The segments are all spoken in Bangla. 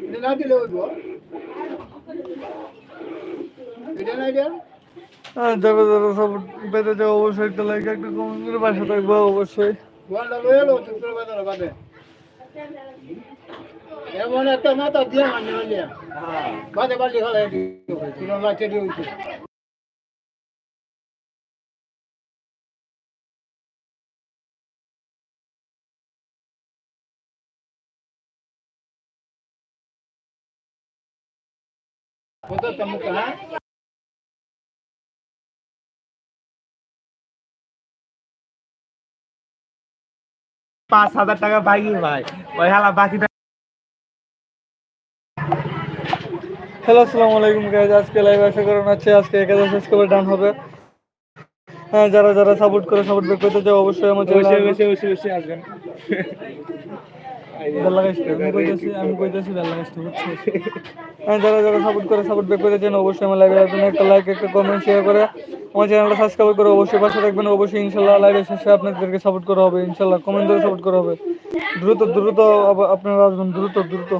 এটা না দিলে হইব এটা না এটা যারা যারা সাপোর্ট পেতে চাও অবশ্যই একটা লাইক একটা কমেন্ট করে পাশে থাকবো অবশ্যই। বলটা লয়ে এলো তুই বাজার বাদে এমন একটা মাথা দিয়ে মানে হইলে বাদে বালি হলে দিও লাইটে দিও কত তমুক হ্যাঁ 5,000 টাকা বাকি ভাই ওই হালা বাকিটা হ্যালো আসসালামু আলাইকুম গাইজ, আজকে লাইভ আশা করেন আছে আজকে 1000 সাবস্ক্রাইবার ডান হবে। হ্যাঁ, যারা যারা সাপোর্ট করে সাপোর্ট ব্যাক করতে চাও অবশ্যই আমার চ্যানেলে অবশ্যই আসবেন। বেল লাগাইছি, আমি কইতাছি বেল লাগাইছি বুঝছো। হ্যাঁ, যারা যারা সাপোর্ট করে সাপোর্ট ব্যাক করতে চান অবশ্যই আমার লাইভে আসবেন, একটা লাইক একটা কমেন্ট শেয়ার করে আমার চ্যানেলটা সাবস্ক্রাইব করে অবশ্যই পাশে থাকবেন। অবশ্যই ইনশাল্লাহ লাইভের শেষে আপনাদেরকে সাপোর্ট করা হবে, ইনশাল্লাহ কমেন্ট করে সাপোর্ট করা হবে। দ্রুত দ্রুত আপনারা আসবেন, দ্রুত দ্রুত।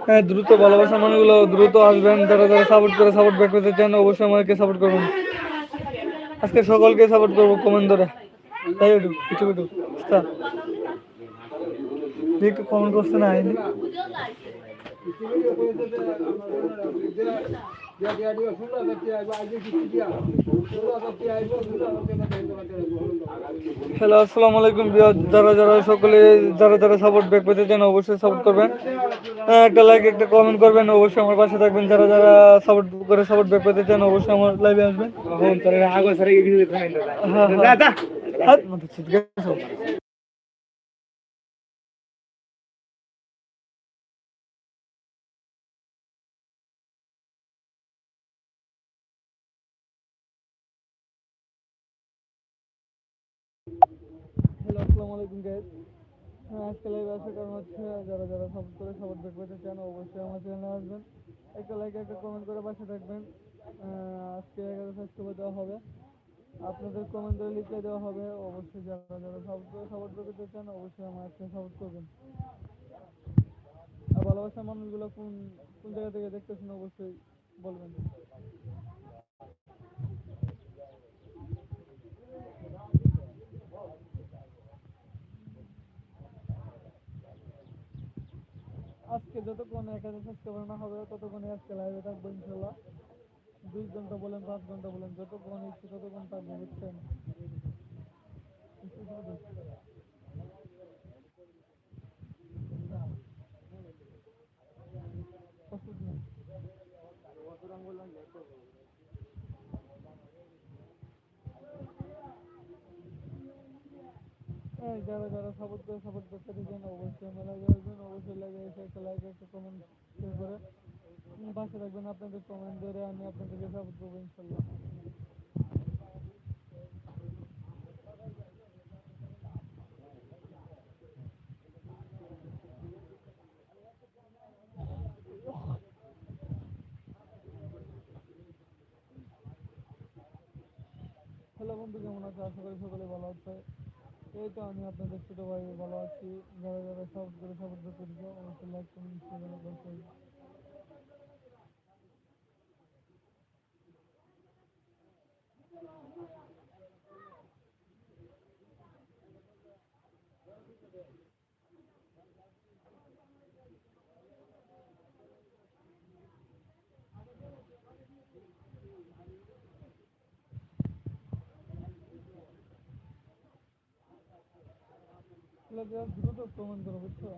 হ্যাঁ, দ্রুত ভালোবাসা মানুষগুলো দ্রুত আসবেন, যারা যারা সাপোর্ট করে সাপোর্ট ব্যাক করতে চান অবশ্যই আমাকে সাপোর্ট করবেন। আজকে সকলকে সাপোর্ট করবো কমেন্ট ধরে, তাই একটু কিছু একটু একটু কমেন্ট করছে না আইনি। হ্যালো আসসালামু আলাইকুম বিয়ার, যারা যারা সকলে যারা যারা সাপোর্ট ব্যাক পেতে চান অবশ্যই সাপোর্ট করবেন। একটা লাইক একটা কমেন্ট করবেন, অবশ্যই আমার পাশে থাকবেন। যারা যারা সাপোর্ট করে সাপোর্ট ব্যাক পেতে চান অবশ্যই আমার লাইভে আসবেন। হ্যাঁ হ্যাঁ, হ্যালো আসসালামু আলাইকুম গাইস। আজকে লাইভ আসার কারণ হচ্ছে যারা যারা সাপোর্ট করে সাপোর্ট ব্যাক করতে চান অবশ্যই আমার চ্যানেলে আসবেন, একটা লাইক একটা কমেন্ট করে পাশে থাকবেন। আজকে 11 সাবস্ক্রাইবার দেওয়া হবে, আপনাদের কমেন্ট করে লিখে দেওয়া হবে। অবশ্যই যারা যারা সাপোর্ট করে সাপোর্ট করতে চান অবশ্যই আমার আজকে সাপোর্ট করবেন। আর ভালোবাসার মানুষগুলো কোন কোন জায়গা থেকে দেখতেছেন অবশ্যই বলবেন। আজকে যতক্ষণ 1000 সাবস্ক্রাইবার না হবে ততক্ষণই আজকে লাইভে থাকবো ইনশাল্লাহ। 2 ঘন্টা বলেন 5 ঘন্টা বলেন, যতক্ষণ ইচ্ছে ততক্ষণ থাকবো বুঝছেন। যারা যারা সাপোর্ট করে সাপোর্ট করতে চান অবশ্যই আমার লাইভে আসবেন, অবশ্যই লাইভে এসে একটা লাইক একটা কমেন্ট শেয়ার করে পাশে থাকবেন। আপনাদের কমেন্ট ধরে আমি আপনাদেরকে সাপোর্ট করবো ইনশাল্লাহ। হ্যালো বন্ধু, কেমন আছে? আশা করি সকলে ভালো আছে। এই তো আমি আপনাদের ছোট ভাই ভালো আছি। যারা যারা সাপোর্ট করে সাপোর্ট করতে চাও অবশ্যই লাইক কমেন্ট শেয়ার করে দ্রুত কমেন্ট করো বুঝছো।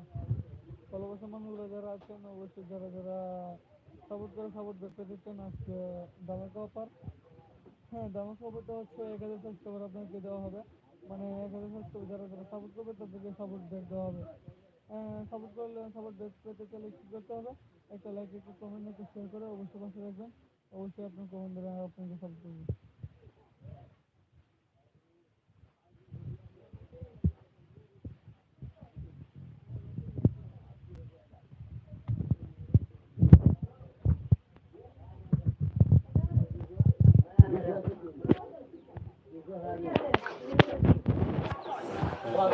ভালোবাসা মানুষগুলো যারা আছেন অবশ্যই যারা যারা সাপোর্ট করে সাপোর্ট দেখতে দিচ্ছেন আজকে ধামাকা অফার। হ্যাঁ, ধামাকা অফারটা হচ্ছে 1000 সাবস্ক্রাইবার আপনাকে দেওয়া হবে, মানে 1000 সাবস্ক্রাইবার যারা যারা সাপোর্ট করবে তাদেরকে সাপোর্ট ব্যাক দেওয়া হবে। সাপোর্ট করলে সাপোর্ট ব্যাক পেতে চাইলে কী করতে হবে? একটা লাইক একটা কমেন্ট একটা শেয়ার করে অবশ্যই পাশে রাখবেন, অবশ্যই আপনার কমেন্ট দ্বারা আপনাকে সাপোর্ট করবে।